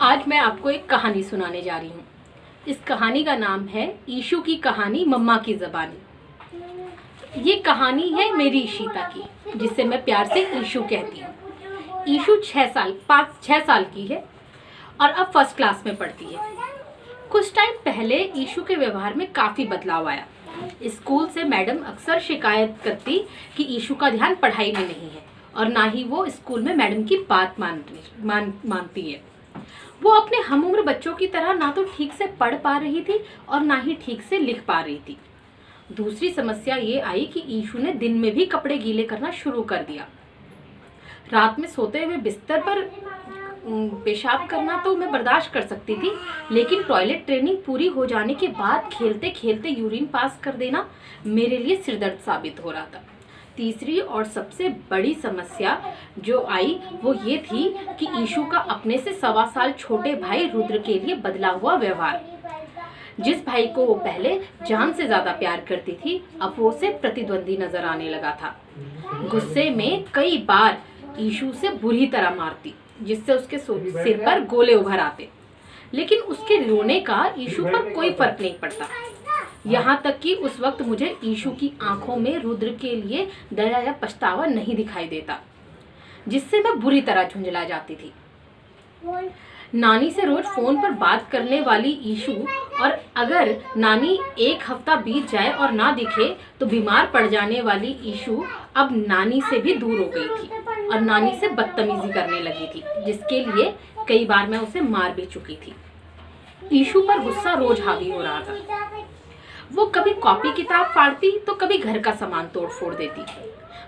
आज मैं आपको एक कहानी सुनाने जा रही हूँ। इस कहानी का नाम है ईशु की कहानी मम्मा की ज़बानी। ये कहानी है मेरी ईशिता की, जिसे मैं प्यार से ईशु कहती हूँ। ईशु 6 साल की है और अब फर्स्ट क्लास में पढ़ती है। कुछ टाइम पहले ईशु के व्यवहार में काफ़ी बदलाव आया। स्कूल से मैडम अक्सर शिकायत करती कि ईशु का ध्यान पढ़ाई में नहीं है और ना ही वो स्कूल में मैडम की बात मानती है। वो अपने हम उम्र बच्चों की तरह ना तो ठीक से पढ़ पा रही थी और ना ही ठीक से लिख पा रही थी। दूसरी समस्या ये आई कि ईशु ने दिन में भी कपड़े गीले करना शुरू कर दिया। रात में सोते हुए बिस्तर पर पेशाब करना तो मैं बर्दाश्त कर सकती थी, लेकिन टॉयलेट ट्रेनिंग पूरी हो जाने के बाद खेलते खेलते यूरिन पास कर देना मेरे लिए सिरदर्द साबित हो रहा था। तीसरी और सबसे बड़ी समस्या जो आई वो ये थी कि ईशु का अपने से 1.25 साल छोटे भाई रुद्र के लिए बदला हुआ व्यवहार। जिस भाई को वो पहले जान से ज्यादा प्यार करती थी, अब वो उसे प्रतिद्वंदी नजर आने लगा था। गुस्से में कई बार ईशु से बुरी तरह मारती, जिससे उसके सिर पर गोले उभर आते, लेकिन उसके रोने का ईशु पर कोई फर्क नहीं पड़ता। यहाँ तक कि उस वक्त मुझे ईशु की आंखों में रुद्र के लिए दया या पछतावा नहीं दिखाई देता, जिससे मैं बुरी तरह झुंझला जाती थी। नानी से रोज फोन पर बात करने वाली ईशु, और अगर नानी एक हफ्ता बीत जाए और ना दिखे तो बीमार पड़ जाने वाली ईशु अब नानी से भी दूर हो गई थी और नानी से बदतमीजी करने लगी थी, जिसके लिए कई बार मैं उसे मार भी चुकी थी। ईशु पर गुस्सा रोज हावी हो रहा था। वो कभी कॉपी किताब फाड़ती तो कभी घर का सामान तोड़ फोड़ देती,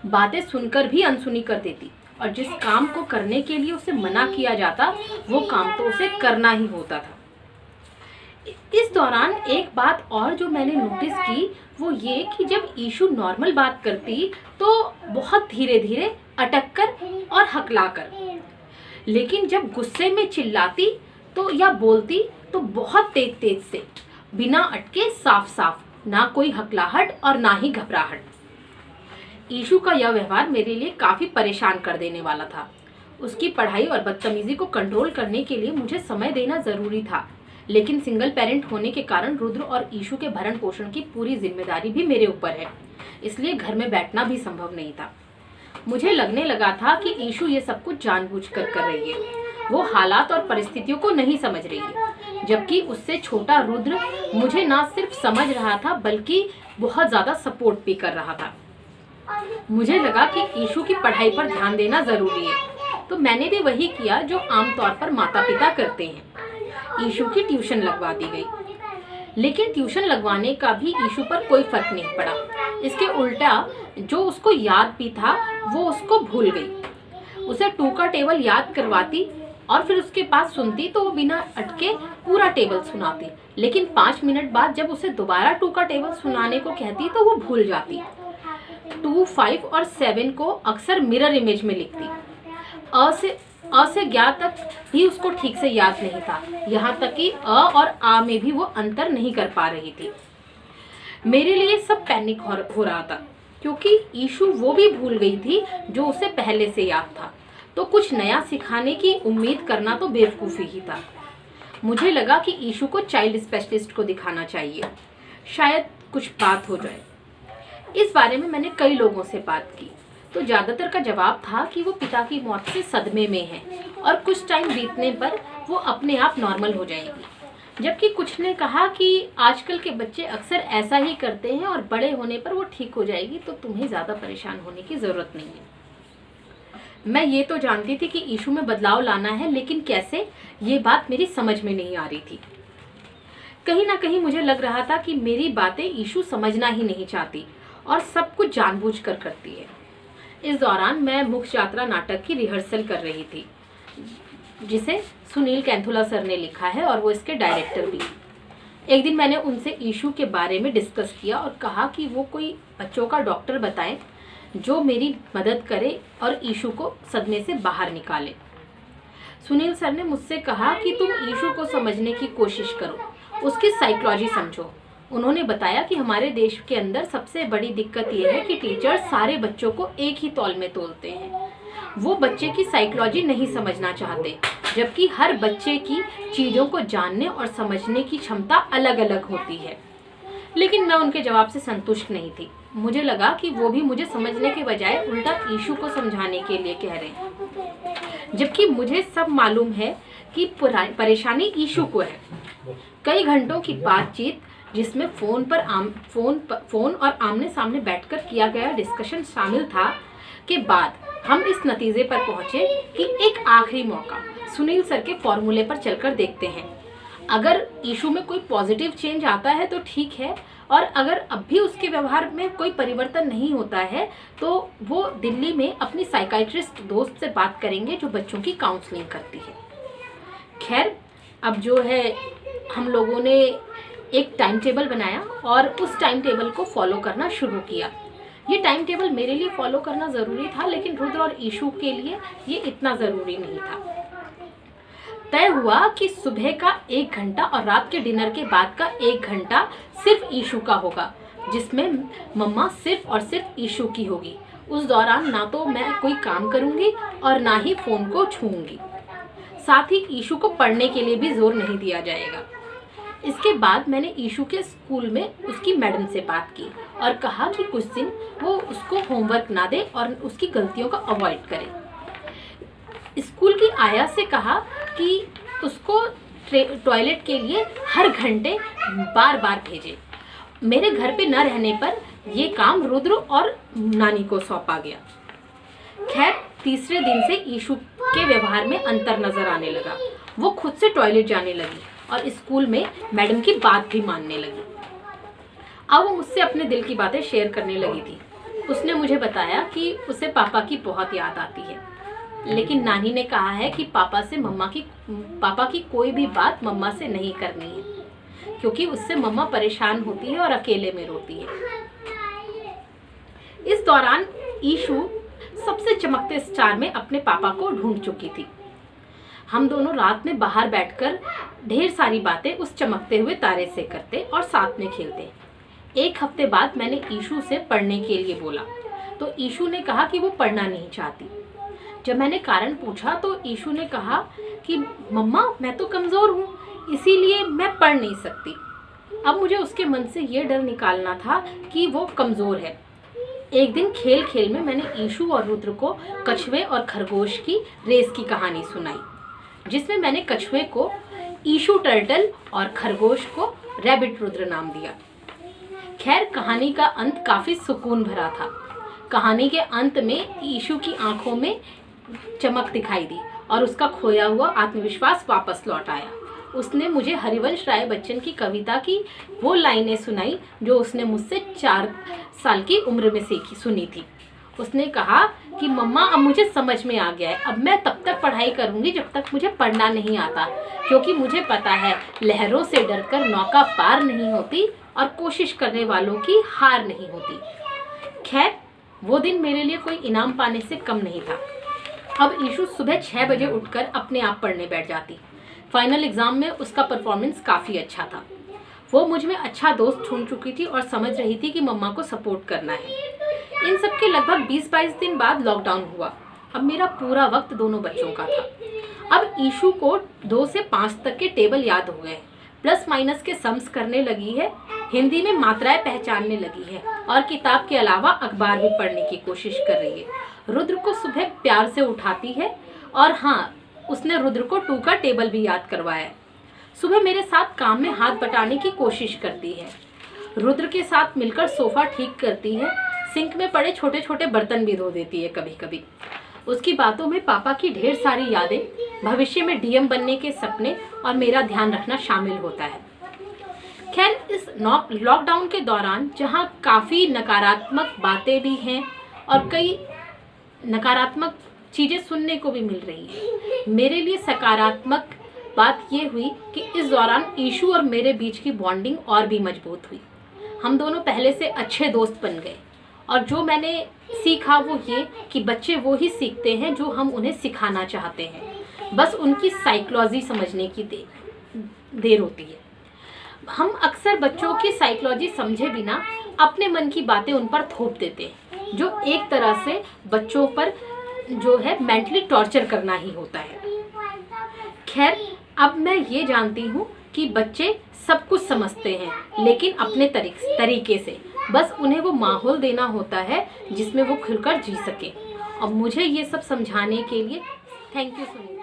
बातें सुनकर भी अनसुनी कर देती, और जिस काम को करने के लिए उसे मना किया जाता वो काम तो उसे करना ही होता था। इस दौरान एक बात और जो मैंने नोटिस की वो ये कि जब ईशु नॉर्मल बात करती तो बहुत धीरे धीरे अटक कर और हकला कर, लेकिन जब गुस्से में चिल्लाती तो या बोलती तो बहुत तेज तेज से, बिना अटके, साफ साफ, ना कोई हकलाहट और ना ही घबराहट। ईशु का यह व्यवहार मेरे लिए काफी परेशान कर देने वाला था। उसकी पढ़ाई और बदतमीजी को कंट्रोल करने के लिए मुझे समय देना जरूरी था, लेकिन सिंगल पेरेंट होने के कारण रुद्र और ईशु के भरण पोषण की पूरी जिम्मेदारी भी मेरे ऊपर है, इसलिए घर में बैठना भी संभव नहीं था। मुझे लगने लगा था कि ईशु ये सब कुछ जानबूझकर कर रही है। वो हालात और परिस्थितियों को नहीं समझ रही है, जबकि उससे छोटा रुद्र मुझे ना सिर्फ समझ रहा था बल्कि बहुत ज्यादा सपोर्ट भी कर रहा था। मुझे लगा कि ईशु की पढ़ाई पर ध्यान देना जरूरी है, तो मैंने भी वही किया जो आमतौर पर माता पिता करते हैं। ईशु की ट्यूशन लगवा दी गई, लेकिन ट्यूशन लगवाने का भी ईशु पर कोई फर्क नहीं पड़ा। इसके उल्टा जो उसको याद भी था वो उसको भूल गई। उसे 2 का टेबल याद करवाती और फिर उसके पास सुनती तो वो बिना अटके पूरा टेबल सुनाती, लेकिन 5 मिनट बाद जब उसे दोबारा 2 का टेबल सुनाने को कहती तो वो भूल जाती। 2, 5 और 7 को अक्सर मिरर इमेज में लिखती। अ से ज्ञा तक भी उसको ठीक से याद नहीं था, यहाँ तक कि अ और आ में भी वो अंतर नहीं कर पा रही थी। मेरे लिए सब पैनिक हो रहा था, क्योंकि ईशु वो भी भूल गई थी जो उसे पहले से याद था, तो कुछ नया सिखाने की उम्मीद करना तो बेवकूफ़ी ही था। मुझे लगा कि ईशु को चाइल्ड स्पेशलिस्ट को दिखाना चाहिए, शायद कुछ बात हो जाए। इस बारे में मैंने कई लोगों से बात की, तो ज़्यादातर का जवाब था कि वो पिता की मौत से सदमे में है और कुछ टाइम बीतने पर वो अपने आप नॉर्मल हो जाएगी, जबकि कुछ ने कहा कि आजकल के बच्चे अक्सर ऐसा ही करते हैं और बड़े होने पर वो ठीक हो जाएगी, तो तुम्हें ज़्यादा परेशान होने की ज़रूरत नहीं है। मैं ये तो जानती थी कि ईशु में बदलाव लाना है, लेकिन कैसे, ये बात मेरी समझ में नहीं आ रही थी। कहीं ना कहीं मुझे लग रहा था कि मेरी बातें ईशु समझना ही नहीं चाहती और सब कुछ जानबूझकर करती है। इस दौरान मैं मुख्य यात्रा नाटक की रिहर्सल कर रही थी, जिसे सुनील कैंथुला सर ने लिखा है और वो इसके डायरेक्टर भी। एक दिन मैंने उनसे ईशु के बारे में डिस्कस किया और कहा कि वो कोई बच्चों का डॉक्टर बताएं जो मेरी मदद करे और ईशु को सदमे से बाहर निकाले। सुनील सर ने मुझसे कहा कि तुम ईशु को समझने की कोशिश करो, उसकी साइकोलॉजी समझो। उन्होंने बताया कि हमारे देश के अंदर सबसे बड़ी दिक्कत यह है कि टीचर सारे बच्चों को एक ही तौल में तोलते हैं। वो बच्चे की साइकोलॉजी नहीं समझना चाहते, जबकि हर बच्चे की चीज़ों को जानने और समझने की क्षमता अलग अलग होती है। लेकिन मैं उनके जवाब से संतुष्ट नहीं थी। मुझे लगा कि वो भी मुझे समझने के बजाय उल्टा ईशू को समझाने के लिए कह रहे हैं, जबकि मुझे सब मालूम है कि परेशानी ईशू को है। कई घंटों की बातचीत, जिसमें फोन और आमने सामने बैठकर किया गया डिस्कशन शामिल था, के बाद हम इस नतीजे पर पहुंचे कि एक आखिरी मौका सुनील सर के फॉर्मूले पर चलकर देखते हैं। अगर ईशू में कोई पॉजिटिव चेंज आता है तो ठीक है, और अगर अब भी उसके व्यवहार में कोई परिवर्तन नहीं होता है तो वो दिल्ली में अपनी साइकाइट्रिस्ट दोस्त से बात करेंगे जो बच्चों की काउंसलिंग करती है। खैर, अब जो है हम लोगों ने एक टाइम टेबल बनाया और उस टाइम टेबल को फॉलो करना शुरू किया। ये टाइम टेबल मेरे लिए फॉलो करना ज़रूरी था, लेकिन रुद्र और ईशू के लिए ये इतना ज़रूरी नहीं था। तय हुआ कि सुबह का 1 घंटा और रात के डिनर के बाद का 1 घंटा सिर्फ ईशू का होगा, जिसमें मम्मा सिर्फ और सिर्फ ईशू की होगी। उस दौरान ना तो मैं कोई काम करूँगी और ना ही फ़ोन को छूऊंगी। साथ ही ईशू को पढ़ने के लिए भी जोर नहीं दिया जाएगा। इसके बाद मैंने ईशू के स्कूल में उसकी मैडम से बात की और कहा कि कुछ दिन वो उसको होमवर्क ना दे और उसकी गलतियों को अवॉइड करे। स्कूल की आया से कहा कि उसको टॉयलेट के लिए हर घंटे बार बार भेजे। मेरे घर पे न रहने पर ये काम रुद्र और नानी को सौंपा गया। खैर, तीसरे दिन से ईशू के व्यवहार में अंतर नजर आने लगा। वो खुद से टॉयलेट जाने लगी और स्कूल में मैडम की बात भी मानने लगी। अब वो मुझसे अपने दिल की बातें शेयर करने लगी थी। उसने मुझे बताया कि उसे पापा की बहुत याद आती है, लेकिन नानी ने कहा है कि पापा की कोई भी बात मम्मा से नहीं करनी है, क्योंकि उससे मम्मा परेशान होती है और अकेले में रोती है। इस दौरान ईशू सबसे चमकते स्टार में अपने पापा को ढूंढ चुकी थी। हम दोनों रात में बाहर बैठकर ढेर सारी बातें उस चमकते हुए तारे से करते और साथ में खेलते। 1 हफ्ते बाद मैंने ईशू से पढ़ने के लिए बोला तो ईशू ने कहा कि वो पढ़ना नहीं चाहती। जब मैंने कारण पूछा तो ईशू ने कहा कि मम्मा, मैं तो कमज़ोर हूँ, इसीलिए मैं पढ़ नहीं सकती। अब मुझे उसके मन से ये डर निकालना था कि वो कमज़ोर है। एक दिन खेल खेल में मैंने ईशू और रुद्र को कछुए और खरगोश की रेस की कहानी सुनाई, जिसमें मैंने कछुए को ईशू टर्टल और खरगोश को रैबिट रुद्र नाम दिया। खैर, कहानी का अंत काफ़ी सुकून भरा था। कहानी के अंत में ईशू की आंखों में चमक दिखाई दी और उसका खोया हुआ आत्मविश्वास वापस लौट आया। उसने मुझे हरिवंश राय बच्चन की कविता की वो लाइनें सुनाई जो उसने मुझसे 4 साल की उम्र में सुनी थी। उसने कहा कि मम्मा, अब मुझे समझ में आ गया है, अब मैं तब तक पढ़ाई करूंगी जब तक मुझे पढ़ना नहीं आता, क्योंकि मुझे पता है लहरों से डरकर नौका पार नहीं होती और कोशिश करने वालों की हार नहीं होती। खैर, वो दिन मेरे लिए कोई इनाम पाने से कम नहीं था। अब ईशू सुबह 6 बजे उठकर अपने आप पढ़ने बैठ जाती। फाइनल एग्जाम में उसका परफॉर्मेंस काफ़ी अच्छा था। वो मुझ में अच्छा दोस्त ढूंढ चुकी थी और समझ रही थी कि मम्मा को सपोर्ट करना है। इन सब के लगभग 20-22 दिन बाद लॉकडाउन हुआ। अब मेरा पूरा वक्त दोनों बच्चों का था। अब ईशू को 2 से 5 तक के टेबल याद हो गए, प्लस माइनस के सम्स करने लगी है, हिंदी में मात्राएं पहचानने लगी है और किताब के अलावा अखबार भी पढ़ने की कोशिश कर रही है। रुद्र को सुबह प्यार से उठाती है और हाँ, उसने रुद्र को 2 का टेबल भी याद करवाया। सुबह मेरे साथ काम में हाथ बटाने की कोशिश करती है। रुद्र के साथ मिलकर सोफा ठीक करती है। सिंक में पड़े छोटे छोटे बर्तन भी धो देती है कभी कभी। उसकी बातों में पापा की ढेर सारी यादें, भविष्य में डीएम बनने के सपने और मेरा ध्यान रखना शामिल होता है। खैर, इस लॉकडाउन के दौरान जहाँ काफ़ी नकारात्मक बातें भी हैं और कई नकारात्मक चीज़ें सुनने को भी मिल रही है, मेरे लिए सकारात्मक बात ये हुई कि इस दौरान ईशू और मेरे बीच की बॉन्डिंग और भी मजबूत हुई। हम दोनों पहले से अच्छे दोस्त बन गए और जो मैंने सीखा वो ये कि बच्चे वो ही सीखते हैं जो हम उन्हें सिखाना चाहते हैं, बस उनकी साइकोलॉजी समझने की देर होती है। हम अक्सर बच्चों की साइकोलॉजी समझे बिना अपने मन की बातें उन पर थोप देते हैं, जो एक तरह से बच्चों पर जो है मेंटली टॉर्चर करना ही होता है। खैर, अब मैं ये जानती हूँ कि बच्चे सब कुछ समझते हैं, लेकिन अपने तरीके से। बस उन्हें वो माहौल देना होता है जिसमें वो खुलकर जी सके। और मुझे ये सब समझाने के लिए थैंक यू सुनीता।